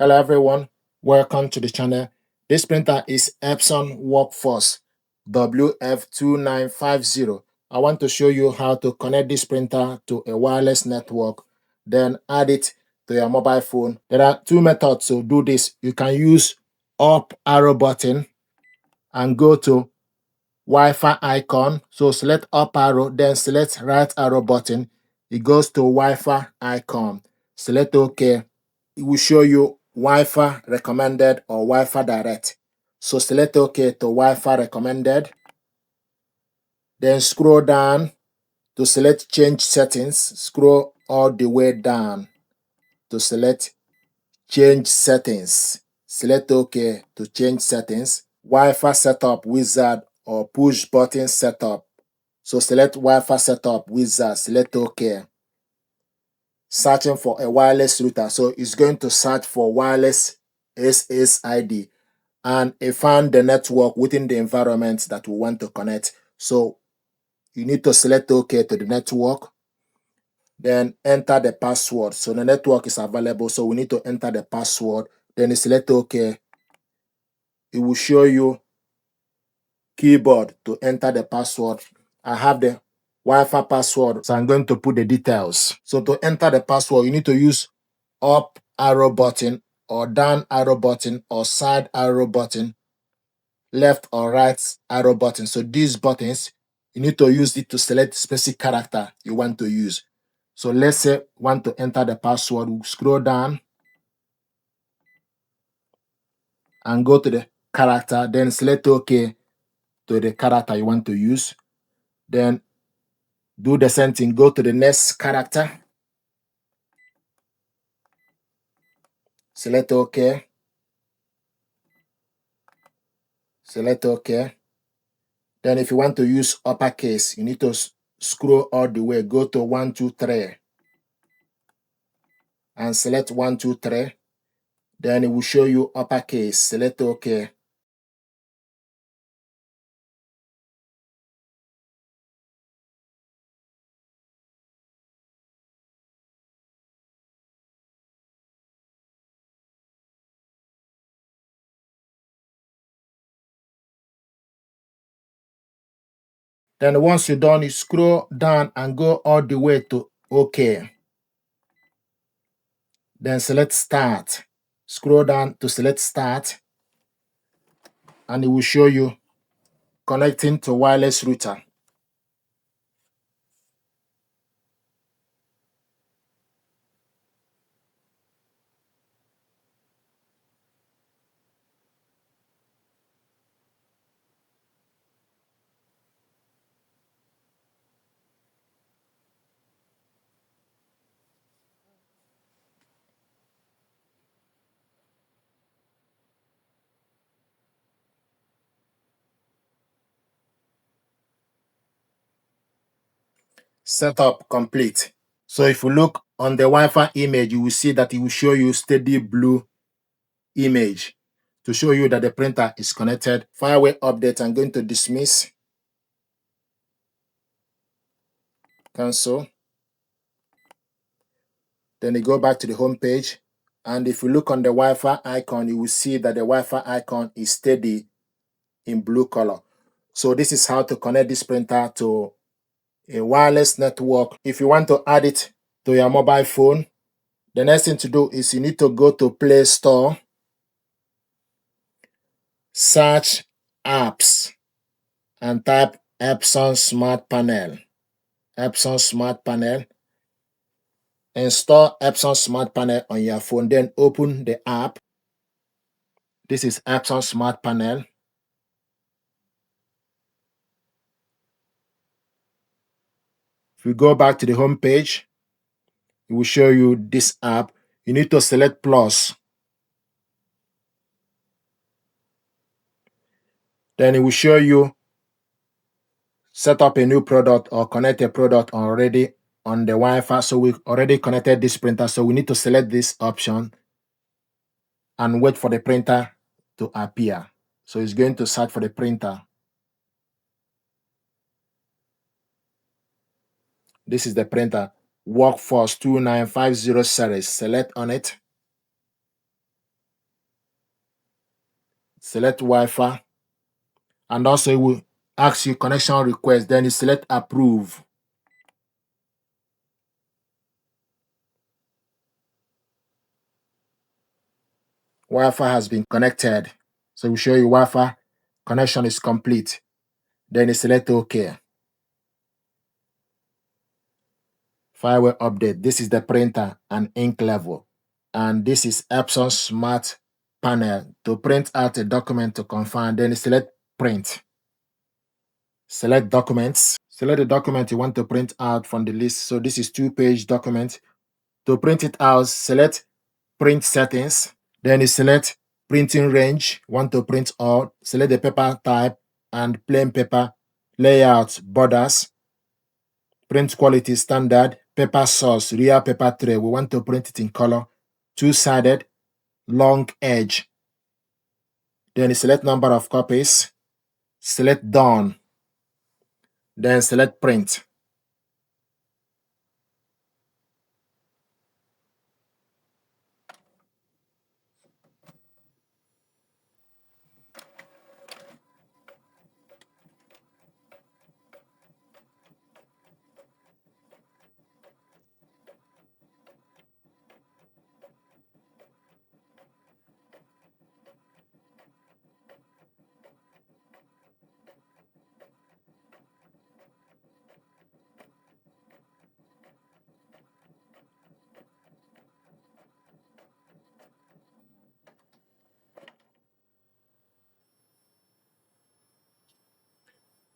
Hello everyone, welcome to the channel. This printer is Epson Workforce WF2950. I want to show you how to connect this printer to a wireless network, then add it to your mobile phone. There are two methods to do this. You can use up arrow button and go to Wi-Fi icon. So select up arrow, then select right arrow button. It goes to Wi-Fi icon. Select OK. It will show you Wi-Fi recommended or Wi-Fi direct. So select OK to Wi-Fi recommended. Then scroll down to select change settings. Scroll all the way down to select change settings. Select OK to change settings. Wi-Fi setup wizard or push button setup. So select Wi-Fi setup wizard. Select OK. Searching for a wireless router. So it's going to search for wireless SSID, and it found the network within the environment that we want to connect. So you need to select OK to the network, then enter the password. So the network is available, so we need to enter the password. Then you select OK. It will show you keyboard to enter the password. I have the Wi-Fi password, so I'm going to put the details. So to enter the password, you need to use up arrow button or down arrow button or side arrow button, left or right arrow button. So these buttons, you need to use it to select specific character you want to use. So let's say want to enter the password. We'll scroll down and go to the character, then select OK to the character you want to use. Then do the same thing. Go to the next character. Select OK. Select OK. Then if you want to use uppercase, you need to scroll all the way. Go to 1, 2, 3. And select 1, 2, 3. Then it will show you uppercase. Select OK. Then once you're done, you scroll down and go all the way to OK. Then select Start. Scroll down to select Start, and it will show you connecting to wireless router. Setup complete. So if you look on the Wi-Fi image, you will see that it will show you steady blue image to show you that the printer is connected. Firewall update, I'm going to dismiss. Cancel. Then you go back to the home page. And if you look on the Wi-Fi icon, you will see that the Wi-Fi icon is steady in blue color. So this is how to connect this printer to a wireless network. If you want to add it to your mobile phone, the next thing to do is you need to go to Play Store, search apps, and type Epson Smart Panel. Epson Smart Panel. Install Epson Smart Panel on your phone, then open the app. This is Epson Smart Panel. If you go back to the home page, it will show you this app. You need to select plus. Then it will show you set up a new product or connect a product already on the Wi-Fi. So we already connected this printer. So we need to select this option and wait for the printer to appear. So it's going to search for the printer. This is the printer, Workforce 2950 series. Select on it. select Wi-Fi, and also it will ask you connection request. Then you select approve. Wi-Fi has been connected. So we show you Wi-Fi connection is complete. Then you select OK. Firmware update. This is the printer and ink level. And this is Epson Smart Panel. To print out a document to confirm, then you select print. Select documents. Select the document you want to print out from the list. So this is 2-page document. To print it out, select print settings. Then you select printing range. Want to print all. Select the paper type and plain paper. Layout, borders. Print quality standard. Paper source, real paper tray. We want to print it in color. Two-sided, long edge. Then you select number of copies. Select done. Then select print.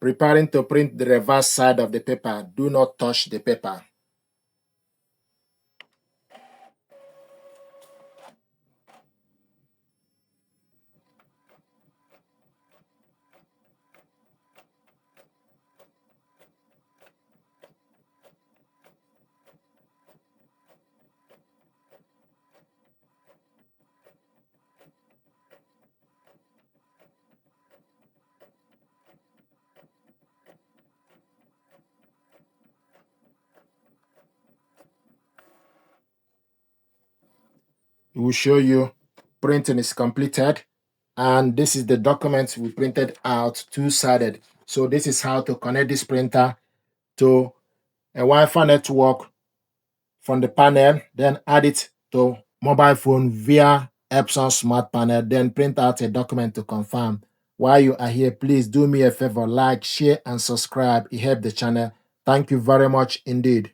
Preparing to print the reverse side of the paper. Do not touch the paper. It will show you printing is completed. And this is the document we printed out, two-sided. So this is how to connect this printer to a Wi-Fi network from the panel, then add it to mobile phone via Epson Smart Panel, then print out a document to confirm. While you are here, please do me a favor, like, share, and subscribe. It helps the channel. Thank you very much indeed.